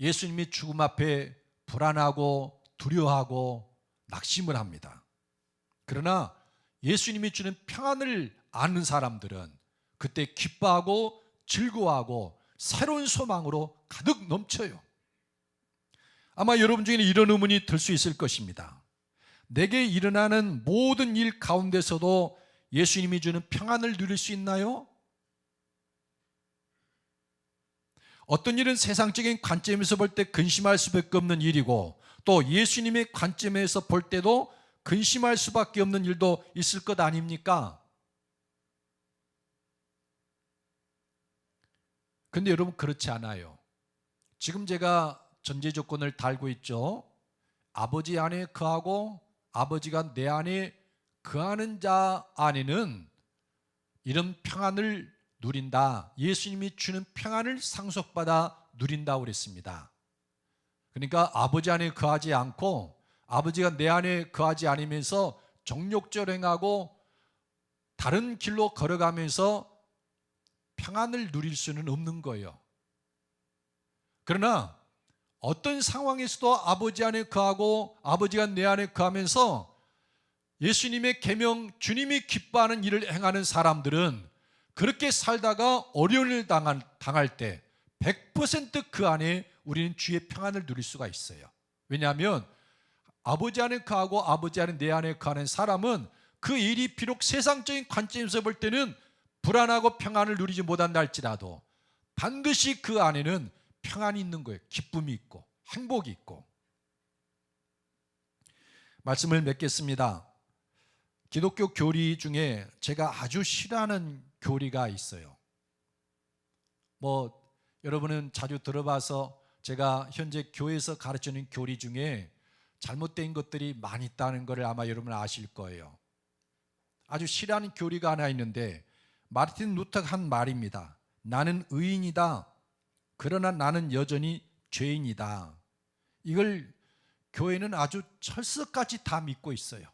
S1: 예수님이 죽음 앞에 불안하고 두려워하고 낙심을 합니다. 그러나 예수님이 주는 평안을 아는 사람들은 그때 기뻐하고 즐거워하고 새로운 소망으로 가득 넘쳐요. 아마 여러분 중에는 이런 의문이 들 수 있을 것입니다. 내게 일어나는 모든 일 가운데서도 예수님이 주는 평안을 누릴 수 있나요? 어떤 일은 세상적인 관점에서 볼 때 근심할 수밖에 없는 일이고, 또 예수님의 관점에서 볼 때도 근심할 수밖에 없는 일도 있을 것 아닙니까? 근데 여러분, 그렇지 않아요. 지금 제가 전제 조건을 달고 있죠. 아버지 안에 거하고 아버지가 내 안에 거하는 자 안에는 이런 평안을 누린다. 예수님이 주는 평안을 상속받아 누린다고 그랬습니다. 그러니까 아버지 안에 거하지 않고 아버지가 내 안에 거하지 않으면서 정욕적으로 행하고 다른 길로 걸어가면서 평안을 누릴 수는 없는 거예요. 그러나 어떤 상황에서도 아버지 안에 거하고 아버지가 내 안에 거하면서 예수님의 계명, 주님이 기뻐하는 일을 행하는 사람들은 그렇게 살다가 어려움을 당할 때 100% 그 안에 우리는 주의 평안을 누릴 수가 있어요. 왜냐하면 아버지 안에 거하고 아버지 안에 내 안에 거하는 사람은 그 일이 비록 세상적인 관점에서 볼 때는 불안하고 평안을 누리지 못한다 할지라도 반드시 그 안에는 평안이 있는 거예요. 기쁨이 있고 행복이 있고. 말씀을 맺겠습니다. 기독교 교리 중에 제가 아주 싫어하는 교리가 있어요. 여러분은 자주 들어봐서 제가 현재 교회에서 가르치는 교리 중에 잘못된 것들이 많이 있다는 것을 아마 여러분 아실 거예요. 아주 싫어하는 교리가 하나 있는데 마르틴 루터가 한 말입니다. 나는 의인이다. 그러나 나는 여전히 죄인이다. 이걸 교회는 아주 철석같이 다 믿고 있어요.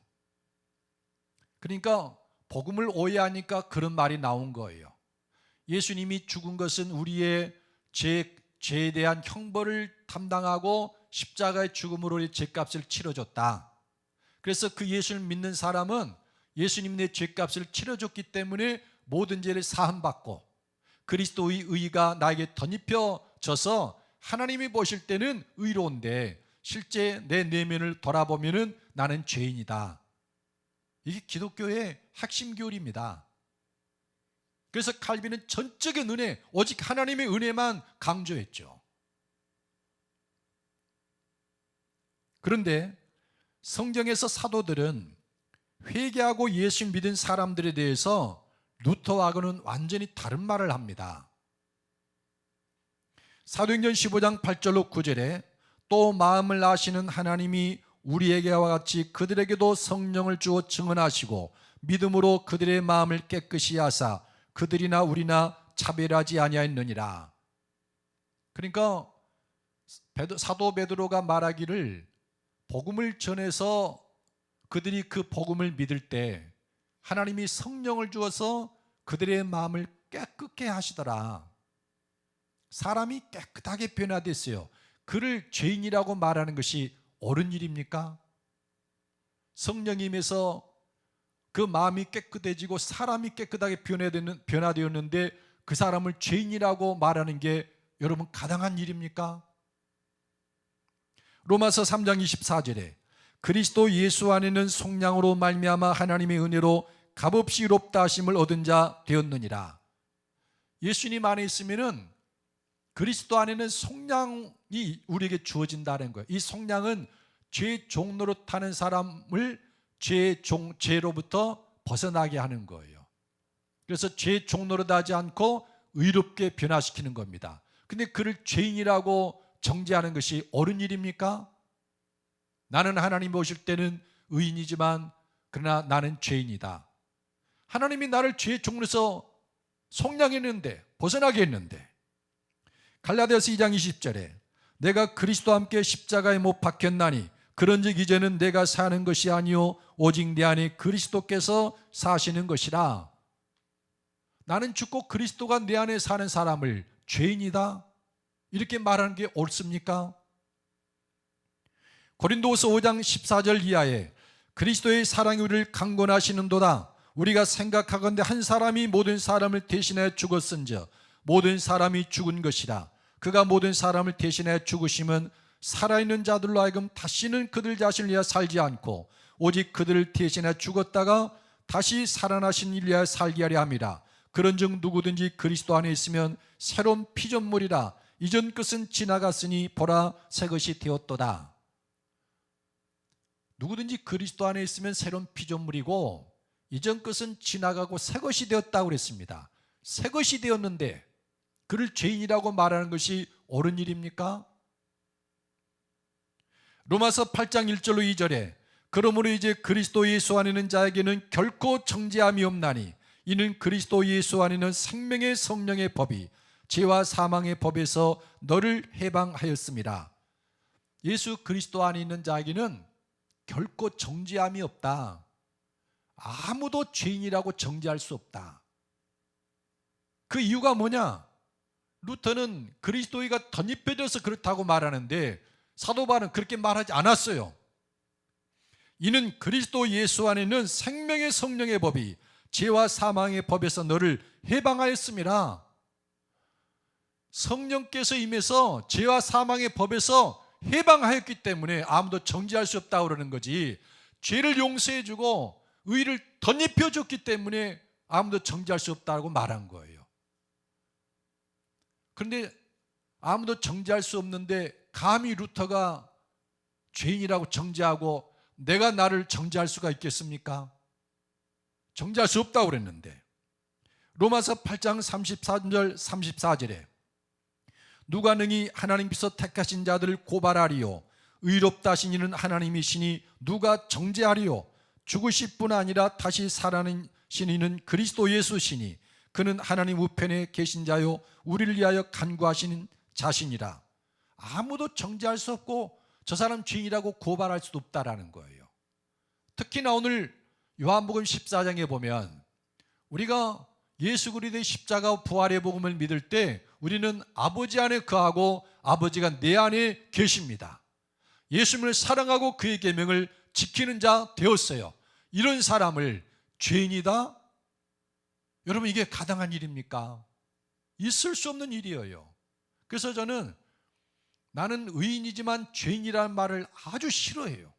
S1: 그러니까 복음을 오해하니까 그런 말이 나온 거예요. 예수님이 죽은 것은 우리의 죄에 대한 형벌을 담당하고 십자가의 죽음으로 우리의 죄값을 치러줬다. 그래서 그 예수를 믿는 사람은 예수님 내 죄값을 치러줬기 때문에 모든 죄를 사함받고 그리스도의 의가 나에게 덧입혀져서 하나님이 보실 때는 의로운데 실제 내 내면을 돌아보면 나는 죄인이다. 이게 기독교의 핵심 교리입니다. 그래서 칼빈은 전적인 은혜, 오직 하나님의 은혜만 강조했죠. 그런데 성경에서 사도들은 회개하고 예수 믿은 사람들에 대해서 루터하고는 완전히 다른 말을 합니다. 사도행전 15장 8절로 9절에 또 마음을 아시는 하나님이 우리에게와 같이 그들에게도 성령을 주어 증언하시고 믿음으로 그들의 마음을 깨끗이 하사 그들이나 우리나 차별하지 아니하였느니라. 그러니까 사도 베드로가 말하기를 복음을 전해서 그들이 그 복음을 믿을 때 하나님이 성령을 주어서 그들의 마음을 깨끗게 하시더라. 사람이 깨끗하게 변화됐어요. 그를 죄인이라고 말하는 것이 옳은 일입니까? 성령님에서 그 마음이 깨끗해지고 사람이 깨끗하게 변화되었는데 그 사람을 죄인이라고 말하는 게 여러분 가당한 일입니까? 로마서 3장 24절에 그리스도 예수 안에는 속량으로 말미암아 하나님의 은혜로 값없이 의롭다 하심을 얻은 자 되었느니라. 예수님 안에 있으면은 그리스도 안에는 속량이 우리에게 주어진다는 거예요. 이 속량은 죄 종로로 타는 사람을 죄로부터 벗어나게 하는 거예요. 그래서 죄 종로로 타지 않고 의롭게 변화시키는 겁니다. 근데 그를 죄인이라고 정죄하는 것이 옳은 일입니까? 나는 하나님 보실 때는 의인이지만 그러나 나는 죄인이다. 하나님이 나를 죄의 종로에서 속량했는데, 벗어나게 했는데, 갈라디아서 2장 20절에 내가 그리스도와 함께 십자가에 못 박혔나니 그런즉 이제는 내가 사는 것이 아니요 오직 내 안에 그리스도께서 사시는 것이라. 나는 죽고 그리스도가 내 안에 사는 사람을 죄인이다, 이렇게 말하는 게 옳습니까? 고린도후서 5장 14절 이하에 그리스도의 사랑이 우리를 강권하시는도다. 우리가 생각하건대 한 사람이 모든 사람을 대신하여 죽었은즉 모든 사람이 죽은 것이라. 그가 모든 사람을 대신하여 죽으심은 살아있는 자들로 하여금 다시는 그들 자신을 위하여 살지 않고 오직 그들을 대신하여 죽었다가 다시 살아나신 이를 위하여 살게 하려 함이라. 그런즉 누구든지 그리스도 안에 있으면 새로운 피조물이라. 이전 것은 지나갔으니 보라 새 것이 되었도다. 누구든지 그리스도 안에 있으면 새로운 피조물이고 이전 것은 지나가고 새 것이 되었다고 그랬습니다. 새 것이 되었는데 그를 죄인이라고 말하는 것이 옳은 일입니까? 로마서 8장 1절로 2절에 그러므로 이제 그리스도 예수 안에 있는 자에게는 결코 정죄함이 없나니 이는 그리스도 예수 안에 있는 생명의 성령의 법이 죄와 사망의 법에서 너를 해방하였습니다. 예수 그리스도 안에 있는 자에게는 결코 정죄함이 없다. 아무도 죄인이라고 정죄할 수 없다. 그 이유가 뭐냐? 루터는 그리스도의가 덧입혀져서 그렇다고 말하는데 사도 바울은 그렇게 말하지 않았어요. 이는 그리스도 예수 안에 있는 생명의 성령의 법이 죄와 사망의 법에서 너를 해방하였음이라. 성령께서 임해서 죄와 사망의 법에서 해방하였기 때문에 아무도 정죄할 수 없다고 그러는 거지, 죄를 용서해 주고 의를 덧입혀 줬기 때문에 아무도 정죄할 수 없다고 말한 거예요. 그런데 아무도 정죄할 수 없는데 감히 루터가 죄인이라고 정죄하고 내가 나를 정죄할 수가 있겠습니까? 정죄할 수 없다고 그랬는데 로마서 8장 33절 34절에 누가 능히 하나님께서 택하신 자들을 고발하리요 의롭다 하신 이는 하나님이시니 누가 정죄하리요 죽으실 뿐 아니라 다시 살아나신 이는 그리스도 예수시니 그는 하나님 우편에 계신 자요 우리를 위하여 간구하시는 자신이라. 아무도 정죄할 수 없고 저 사람 죄인이라고 고발할 수도 없다라는 거예요. 특히나 오늘 요한복음 14장에 보면 우리가 예수 그리스도의 십자가 부활의 복음을 믿을 때 우리는 아버지 안에 거하고 아버지가 내 안에 계십니다. 예수님을 사랑하고 그의 계명을 지키는 자 되었어요. 이런 사람을 죄인이다? 여러분, 이게 가당한 일입니까? 있을 수 없는 일이에요. 그래서 저는 나는 의인이지만 죄인이라는 말을 아주 싫어해요.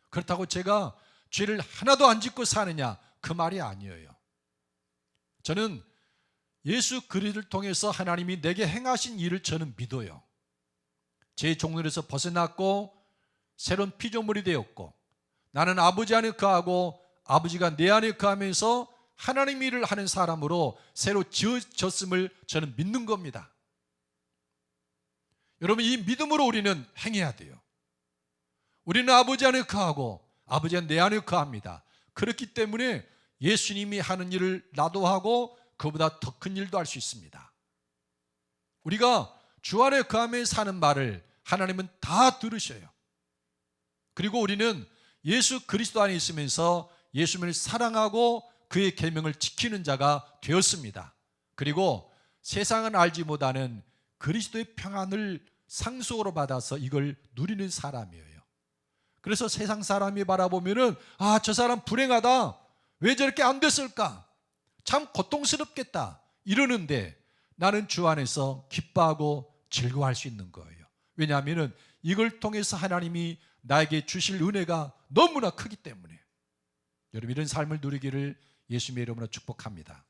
S1: 그렇다고 제가 죄를 하나도 안 짓고 사느냐, 그 말이 아니에요. 저는 예수 그리스도를 통해서 하나님이 내게 행하신 일을 저는 믿어요. 제 종로에서 벗어났고 새로운 피조물이 되었고 나는 아버지 안에 거하고 아버지가 내 안에 거하면서 하나님 일을 하는 사람으로 새로 지어졌음을 저는 믿는 겁니다. 여러분, 이 믿음으로 우리는 행해야 돼요. 우리는 아버지 안에 거하고 아버지가 내 안에 거합니다. 그렇기 때문에 예수님이 하는 일을 나도 하고 그보다 더 큰 일도 할 수 있습니다. 우리가 주 안에 거하며 사는 말을 하나님은 다 들으셔요. 그리고 우리는 예수 그리스도 안에 있으면서 예수님을 사랑하고 그의 계명을 지키는 자가 되었습니다. 그리고 세상은 알지 못하는 그리스도의 평안을 상속으로 받아서 이걸 누리는 사람이에요. 그래서 세상 사람이 바라보면은 저 사람 불행하다, 왜 저렇게 안 됐을까, 참 고통스럽겠다 이러는데 나는 주 안에서 기뻐하고 즐거워할 수 있는 거예요. 왜냐하면 이걸 통해서 하나님이 나에게 주실 은혜가 너무나 크기 때문에. 여러분, 이런 삶을 누리기를 예수님의 이름으로 축복합니다.